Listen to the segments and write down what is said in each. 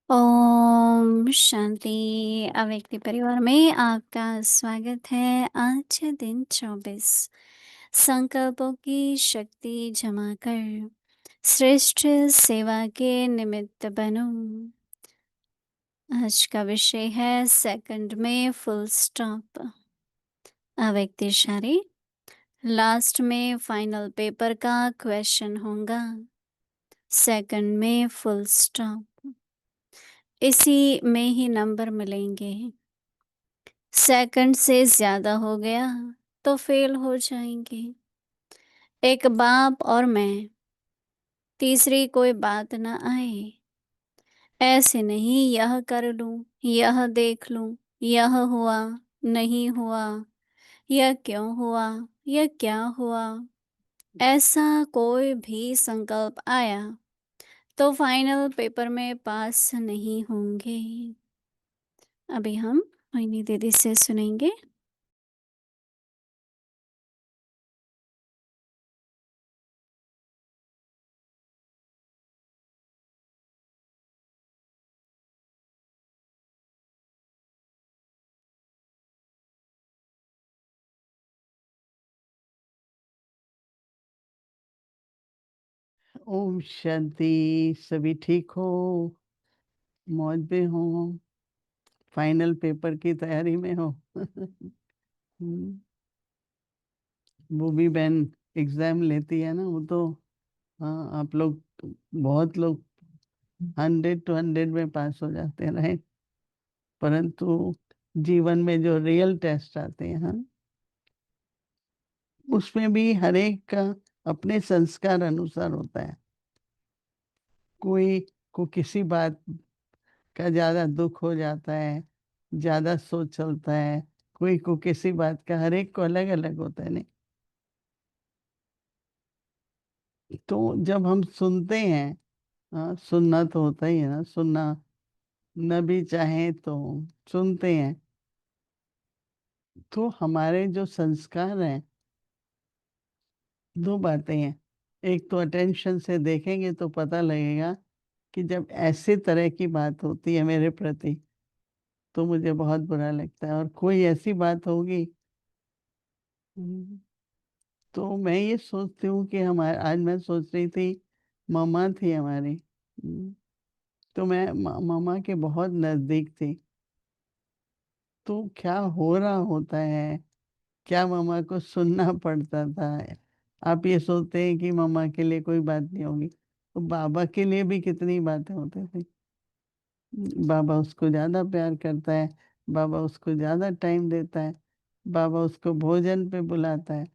ओम शांति। अव्यक्ति परिवार में आपका स्वागत है। आज है दिन 24। संकल्पों की शक्ति जमा कर श्रेष्ठ सेवा के निमित्त बनो। आज का विषय है सेकंड में फुल स्टॉप। अव्यक्ति शारी लास्ट में फाइनल पेपर का क्वेश्चन होगा। सेकंड में फुल स्टॉप, इसी में ही नंबर मिलेंगे। सेकंड से ज्यादा हो गया तो फेल हो जाएंगे। एक बाप और मैं, तीसरी कोई बात ना आए। ऐसे नहीं यह कर लूं, यह देख लूं, यह हुआ, नहीं हुआ, यह क्यों हुआ, यह क्या हुआ। ऐसा कोई भी संकल्प आया तो फाइनल पेपर में पास नहीं होंगे। अभी हम मोहिनी दीदी से सुनेंगे। ओम शांति। सभी ठीक हो? मौज में हो? फाइनल पेपर की तैयारी में हो? भूमि बहन एग्जाम लेती है ना, वो तो हाँ, आप लोग बहुत लोग 100 to 100 में पास हो जाते हैं, राइट? परंतु जीवन में जो रियल टेस्ट आते हैं, हाँ, उसमें भी हर एक का अपने संस्कार अनुसार होता है। कोई को किसी बात का ज्यादा दुख हो जाता है, ज्यादा सोच चलता है। कोई को किसी बात का, हर एक को अलग अलग होता है, नहीं? तो जब हम सुनते हैं, हाँ, सुनना तो होता ही है ना, सुनना न भी चाहे तो सुनते हैं। तो हमारे जो संस्कार हैं, दो बातें हैं। एक तो अटेंशन से देखेंगे तो पता लगेगा कि जब ऐसे तरह की बात होती है मेरे प्रति तो मुझे बहुत बुरा लगता है, और कोई ऐसी बात होगी, तो मैं ये सोचती हूँ कि हमारे, आज मैं सोच रही थी, मम्मा थी हमारी, तो मैं मम्मा के बहुत नजदीक थी। तो क्या हो रहा होता है, क्या मम्मा को सुनना पड़ता था। आप ये सोचते हैं कि मम्मा के लिए कोई बात नहीं होगी, तो बाबा के लिए भी कितनी बातें होती थी। बाबा उसको ज्यादा प्यार करता है, बाबा उसको ज्यादा टाइम देता है, बाबा उसको भोजन पे बुलाता है।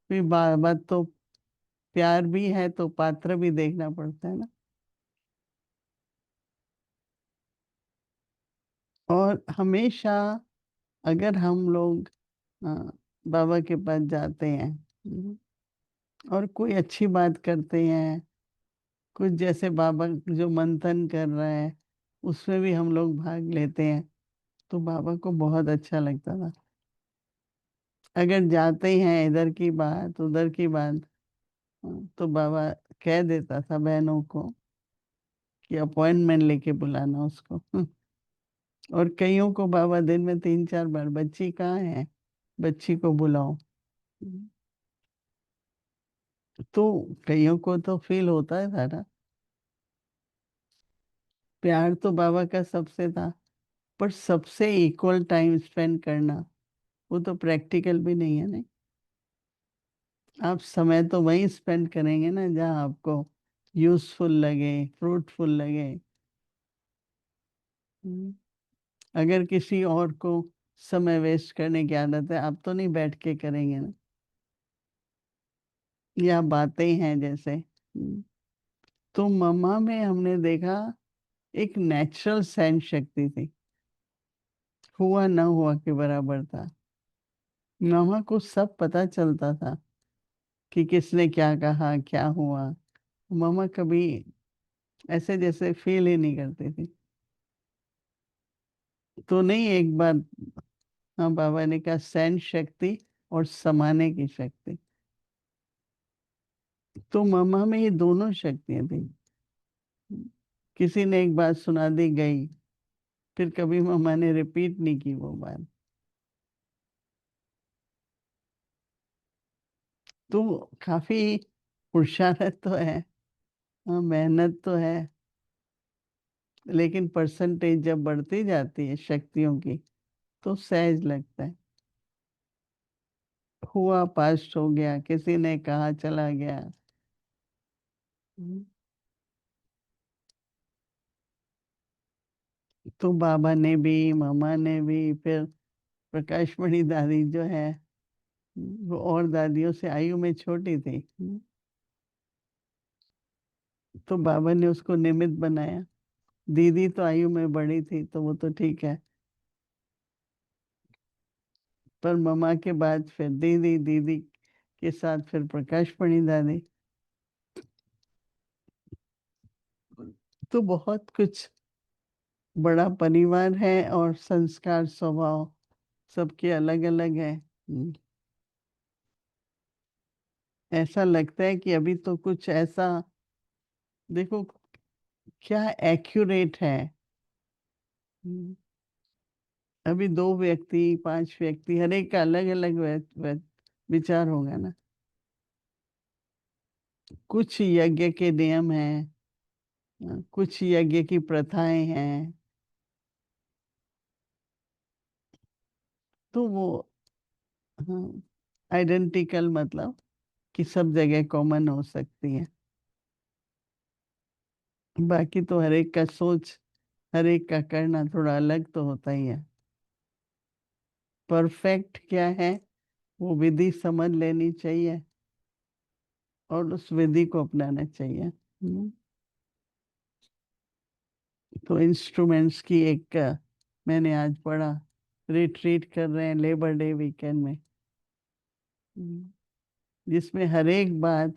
फिर बाबा तो प्यार भी है तो पात्र भी देखना पड़ता है ना। और हमेशा अगर हम लोग अ, बाबा के पास जाते हैं, और कोई अच्छी बात करते हैं, कुछ जैसे बाबा जो मंथन कर रहा है उसमें भी हम लोग भाग लेते हैं, तो बाबा को बहुत अच्छा लगता था। अगर जाते हैं इधर की बात उधर की बात, तो बाबा कह देता था बहनों को कि अपॉइंटमेंट लेके बुलाना उसको। और कईयों को बाबा दिन में 3-4 बार, बच्ची कहाँ है, बच्ची को बुलाओ। तो कईयों को तो फील होता है सारा प्यार तो बाबा का सबसे था, पर सबसे इक्वल टाइम स्पेंड करना वो तो प्रैक्टिकल भी नहीं है, नहीं? आप समय तो वहीं स्पेंड करेंगे ना जहाँ आपको यूजफुल लगे, फ्रूटफुल लगे। हम्म, अगर किसी और को समय वेस्ट करने की आदत है, आप तो नहीं बैठ के करेंगे ना। या बातें हैं जैसे, तो मम्मा में हमने देखा एक नेचुरल सेंस शक्ति थी, हुआ ना हुआ के बराबर था। मम्मा को सब पता चलता था कि किसने क्या कहा, क्या हुआ। मम्मा कभी ऐसे जैसे फील ही नहीं करती थी। तो नहीं, एक बार, हाँ, बाबा ने कहा सहन शक्ति और समाने की शक्ति। तो मम्मा में ये दोनों शक्तियां थी। किसी ने एक बात सुना दी गई, फिर कभी मम्मा ने रिपीट नहीं की वो बात। तो काफी पुरुषार्थ तो है, हाँ, मेहनत तो है, लेकिन परसेंटेज जब बढ़ती जाती है शक्तियों की तो सहज लगता है। हुआ पास हो गया, किसी ने कहा चला गया। हम्म। तो बाबा ने भी, मामा ने भी, फिर प्रकाशमणि दादी जो है, वो और दादियों से आयु में छोटी थी। तो बाबा ने उसको निमित्त बनाया। दीदी तो आयु में बड़ी थी तो वो तो ठीक है, पर मम्मा के बाद फिर दीदी, दीदी के साथ फिर प्रकाशमणि दादी। तो बहुत कुछ, बड़ा परिवार है और संस्कार स्वभाव सबके अलग अलग है। ऐसा लगता है कि अभी तो कुछ ऐसा, देखो क्या एक्यूरेट है। हम्म, अभी 2 व्यक्ति, 5 व्यक्ति, हर एक का अलग अलग विचार होगा ना। कुछ यज्ञ के नियम हैं, कुछ यज्ञ की प्रथाएं हैं, तो वो आइडेंटिकल मतलब कि सब जगह कॉमन हो सकती है। बाकी तो हर एक का सोच, हर एक का करना थोड़ा अलग तो होता ही है। परफेक्ट क्या है, वो विधि समझ लेनी चाहिए और उस विधि को अपनाना चाहिए। तो इंस्ट्रूमेंट्स की एक मैंने आज पढ़ा, रिट्रीट कर रहे हैं लेबर डे वीकेंड में। हम्म, जिसमें हर एक बात,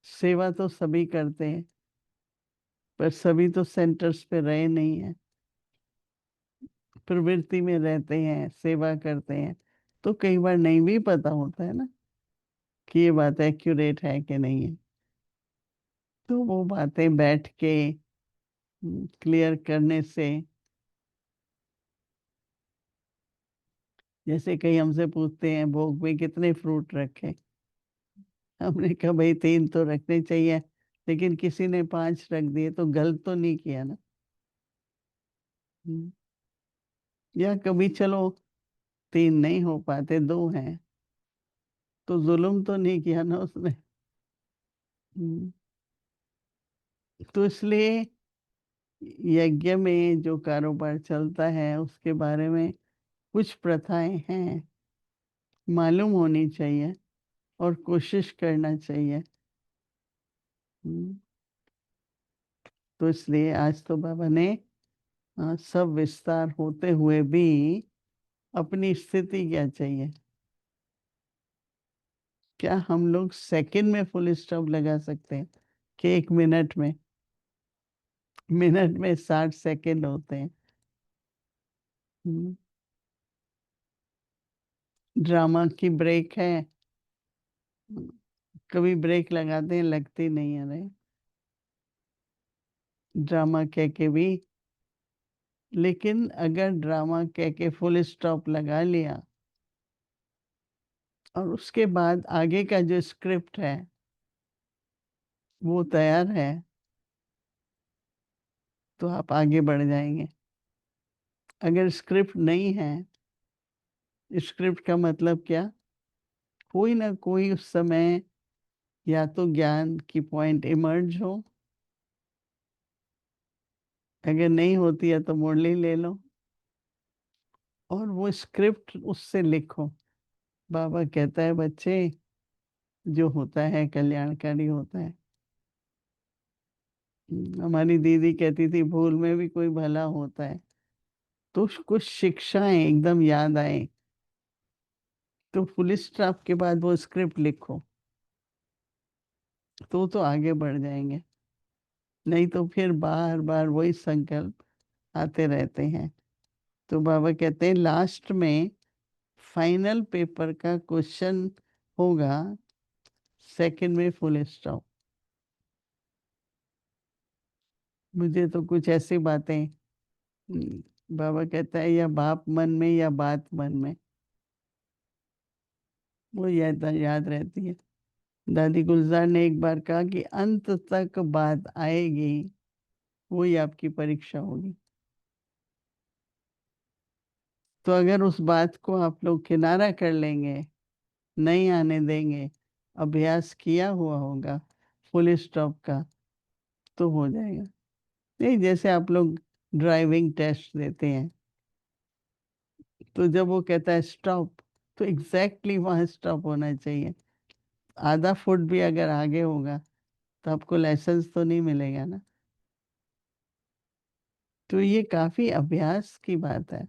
सेवा तो सभी करते हैं पर सभी तो सेंटर्स पे रहे नहीं है, प्रवृत्ति में रहते हैं, सेवा करते हैं, तो कई बार नहीं भी पता होता है ना कि ये बात एक्यूरेट है कि नहीं है। तो वो बातें बैठ के क्लियर करने से, जैसे कई हमसे पूछते हैं भोग में कितने फ्रूट रखें, हमने कहा भाई 3 तो रखने चाहिए, लेकिन किसी ने 5 रख दिए तो गलत तो नहीं किया ना। हम्म, या कभी चलो 3 नहीं हो पाते, 2 हैं, तो जुल्म तो नहीं किया ना उसने। हम्म, तो इसलिए यज्ञ में जो कारोबार चलता है उसके बारे में कुछ प्रथाएं हैं, मालूम होनी चाहिए और कोशिश करना चाहिए। हम्म, तो इसलिए आज तो बाबा ने सब विस्तार होते हुए भी अपनी स्थिति क्या चाहिए, क्या हम लोग सेकंड में फुल स्टॉप लगा सकते हैं कि 1 मिनट में? मिनट में 60 सेकंड होते हैं। हम्म, ड्रामा की ब्रेक है, कभी ब्रेक लगाते हैं लगती नहीं है रे, ड्रामा कह के भी। लेकिन अगर ड्रामा कह के फुल स्टॉप लगा लिया और उसके बाद आगे का जो स्क्रिप्ट है वो तैयार है, तो आप आगे बढ़ जाएंगे। अगर स्क्रिप्ट नहीं है, स्क्रिप्ट का मतलब क्या, कोई ना कोई उस समय या तो ज्ञान की पॉइंट इमर्ज हो, अगर नहीं होती है तो मुरली ले लो और वो स्क्रिप्ट उससे लिखो। बाबा कहता है बच्चे, जो होता है कल्याणकारी होता है। हमारी दीदी कहती थी भूल में भी कोई भला होता है। तो कुछ शिक्षाएं एकदम याद आए तो फुल स्टॉप के बाद वो स्क्रिप्ट लिखो, तो आगे बढ़ जाएंगे। नहीं तो फिर बार बार वही संकल्प आते रहते हैं। तो बाबा कहते हैं लास्ट में फाइनल पेपर का क्वेश्चन होगा, सेकंड में फुल स्टॉप। मुझे तो कुछ ऐसी बातें बाबा कहता है या बाप मन में या बात मन में, वो याद याद रहती है। दादी गुलजार ने एक बार कहा कि अंत तक बात आएगी, वही आपकी परीक्षा होगी। तो अगर उस बात को आप लोग किनारा कर लेंगे, नहीं आने देंगे, अभ्यास किया हुआ होगा फुल स्टॉप का, तो हो जाएगा। नहीं, जैसे आप लोग ड्राइविंग टेस्ट देते हैं, तो जब वो कहता है स्टॉप, तो एग्जैक्टली वहां स्टॉप होना चाहिए। आधा फुट भी अगर आगे होगा तो आपको लाइसेंस तो नहीं मिलेगा ना। तो ये काफी अभ्यास की बात है,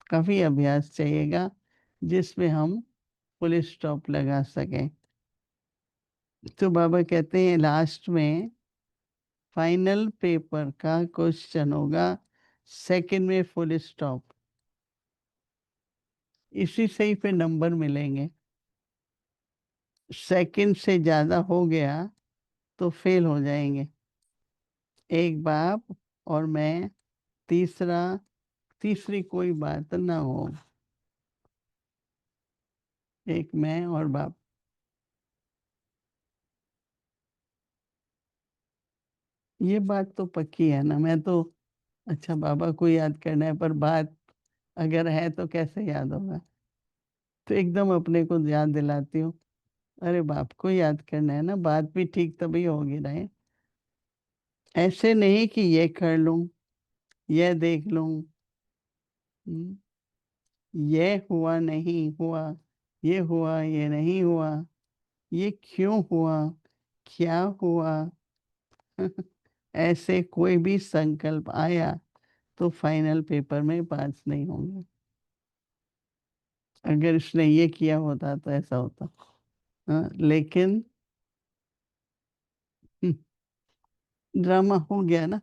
काफी अभ्यास चाहिएगा जिसमें हम फुल स्टॉप लगा सकें। तो बाबा कहते हैं लास्ट में फाइनल पेपर का क्वेश्चन होगा, सेकंड में फुल स्टॉप। इसी से ही फिर नंबर मिलेंगे। सेकंड से ज्यादा हो गया तो फेल हो जाएंगे। एक बाप और मैं, तीसरा, तीसरी कोई बात ना हो, एक मैं और बाप। ये बात तो पक्की है ना। मैं तो, अच्छा बाबा को याद करना है, पर बात अगर है तो कैसे याद होगा। तो एकदम अपने को याद दिलाती हूँ, अरे बाप को याद करना है ना, बात भी ठीक तभी होगी ना। ऐसे नहीं कि ये कर लूं, ये देख लूं, हम्म, ये हुआ नहीं हुआ, ये हुआ ये नहीं हुआ, ये क्यों हुआ, क्या हुआ। ऐसे कोई भी संकल्प आया तो फाइनल पेपर में पास नहीं होंगे। अगर इसने ये किया होता तो ऐसा होता। हाँ, लेकिन ड्रामा हो गया ना।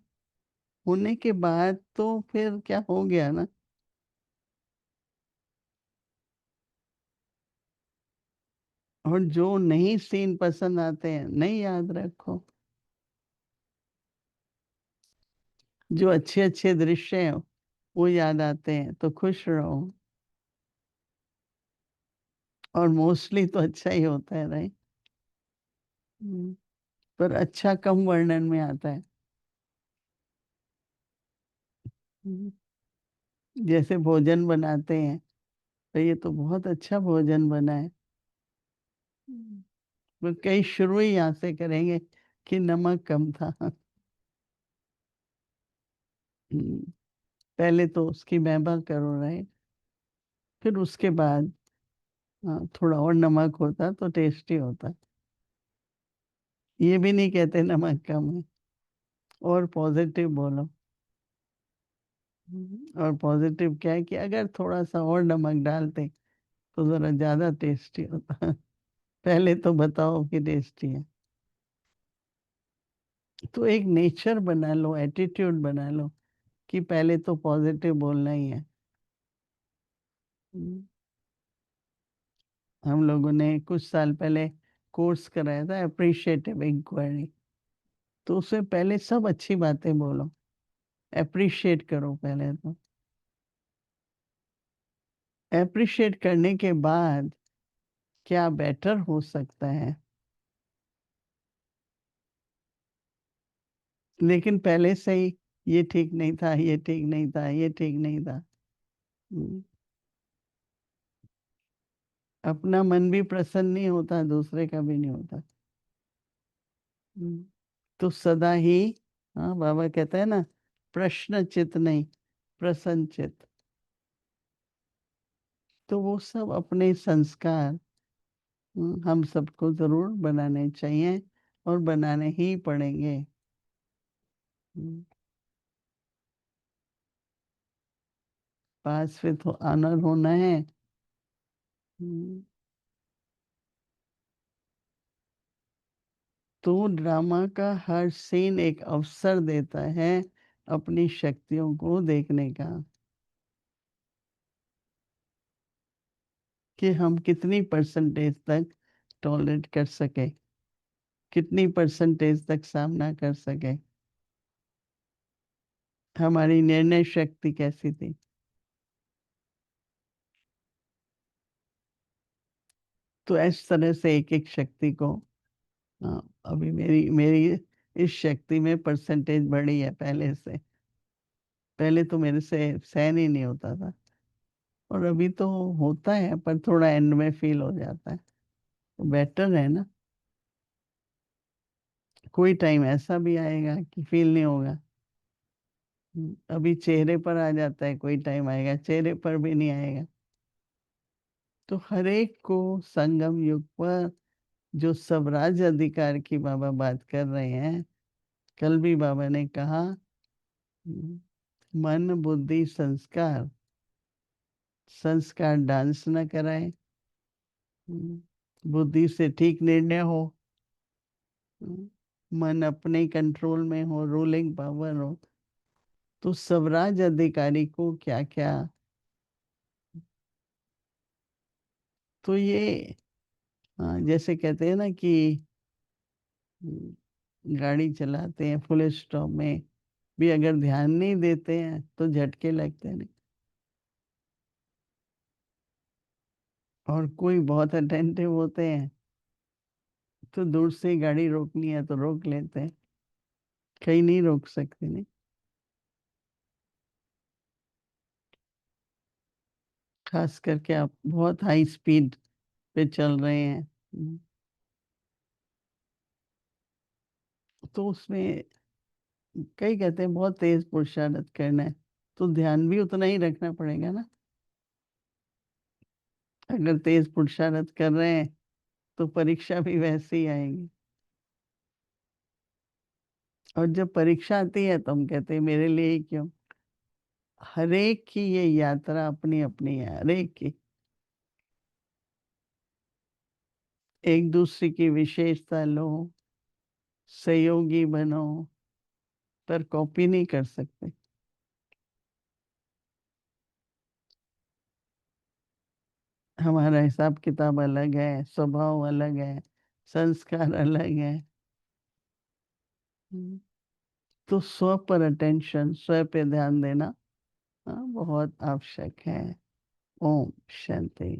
होने के बाद तो फिर क्या हो गया ना। और जो नहीं सीन पसंद आते हैं नहीं याद रखो। जो अच्छे अच्छे दृश्य हैं वो याद आते हैं तो खुश रहो। और मोस्टली तो अच्छा ही होता है, राइट। पर अच्छा कम वर्णन में आता है। हम्म, जैसे भोजन बनाते हैं, तो ये तो बहुत अच्छा भोजन बना है। पर कई शुरू ही यहाँ से करेंगे कि नमक कम था। पहले तो उसकी महमा करो, राइट। फिर उसके बाद हाँ, थोड़ा और नमक होता तो टेस्टी होता। ये भी नहीं कहते नमक कम है। और पॉजिटिव बोलो। और पॉजिटिव क्या है कि अगर थोड़ा सा और नमक डालते तो जरा ज्यादा टेस्टी होता। पहले तो बताओ कि टेस्टी है। तो एक नेचर बना लो, एटीट्यूड बना लो कि पहले तो पॉजिटिव बोलना ही है। हम्म, हम लोगों ने कुछ साल पहले कोर्स कराया था अप्रिशिएटिव इंक्वायरी। तो उससे पहले सब अच्छी बातें बोलो, अप्रिशिएट करो पहले तो। अप्रिशिएट करने के बाद क्या बेटर हो सकता है। लेकिन पहले से ही ये ठीक नहीं था, ये ठीक नहीं था, ये ठीक नहीं था। हम्म, अपना मन भी प्रसन्न नहीं होता, दूसरे का भी नहीं होता। हम्म, तो सदा ही, हाँ बाबा कहता है ना, प्रश्न चित नहीं, प्रसन्न चित। तो वो सब अपने संस्कार हम सबको जरूर बनाने चाहिए और बनाने ही पड़ेंगे। हम्म, पास में तो ऑनर होना है। हम्म, तो ड्रामा का हर सीन एक अवसर देता है अपनी शक्तियों को देखने का, कि हम कितनी परसेंटेज तक टॉलरेट कर सके, कितनी परसेंटेज तक सामना कर सके। हमारी निर्णय शक्ति कैसी थी? तो इस तरह से एक-एक शक्ति को अभी मेरी मेरी इस शक्ति में परसेंटेज बढ़ी है पहले से। पहले तो मेरे से सहन ही नहीं होता था और अभी तो होता है पर थोड़ा एंड में फ़ील हो जाता है। तो बेटर है ना, कोई टाइम ऐसा भी आएगा कि फ़ील नहीं होगा। अभी चेहरे पर आ जाता है, कोई टाइम आएगा चेहरे पर भी नहीं आएगा। तो हर एक को संगम युग पर जो स्वराज अधिकार की बाबा बात कर रहे हैं, कल भी बाबा ने कहा हुँ, मन, बुद्धि, संस्कार, संस्कार डांस ना कराए, बुद्धि से ठीक निर्णय हो, हुँ, मन अपने कंट्रोल में हो, रूलिंग पावर हो, तो स्वराज अधिकारी को क्या-क्या तो ये जैसे कहते हैं ना कि गाड़ी चलाते हैं फुल स्टॉप में भी अगर ध्यान नहीं देते हैं, तो झटके लगते हैं। और कोई बहुत अटेंटिव होते हैं, तो दूर से ही गाड़ी रोकनी है तो रोक लेते हैं, कहीं नहीं रोक सकते नहीं। ख़ास करके आप बहुत हाई स्पीड पे चल रहे हैं, तो उसमें कई कहते हैं बहुत तेज़ पुरुषार्थ करना है, तो ध्यान भी उतना ही रखना पड़ेगा ना। अगर तेज़ पुरुषार्थ कर रहे हैं, तो परीक्षा भी वैसे ही आएगी। और जब परीक्षा आती है तो हम कहते हैं मेरे लिए ही क्यों? हर एक की ये यात्रा अपनी-अपनी है, हर एक की। एक-दूसरे की विशेषता लो, सहयोगी बनो, पर कॉपी नहीं कर सकते। हमारा हिसाब-किताब अलग है, स्वभाव अलग है, संस्कार अलग है। हुँ, तो स्व पर अटेंशन, स्व पे ध्यान देना बहुत आवश्यक है। ओम शांति।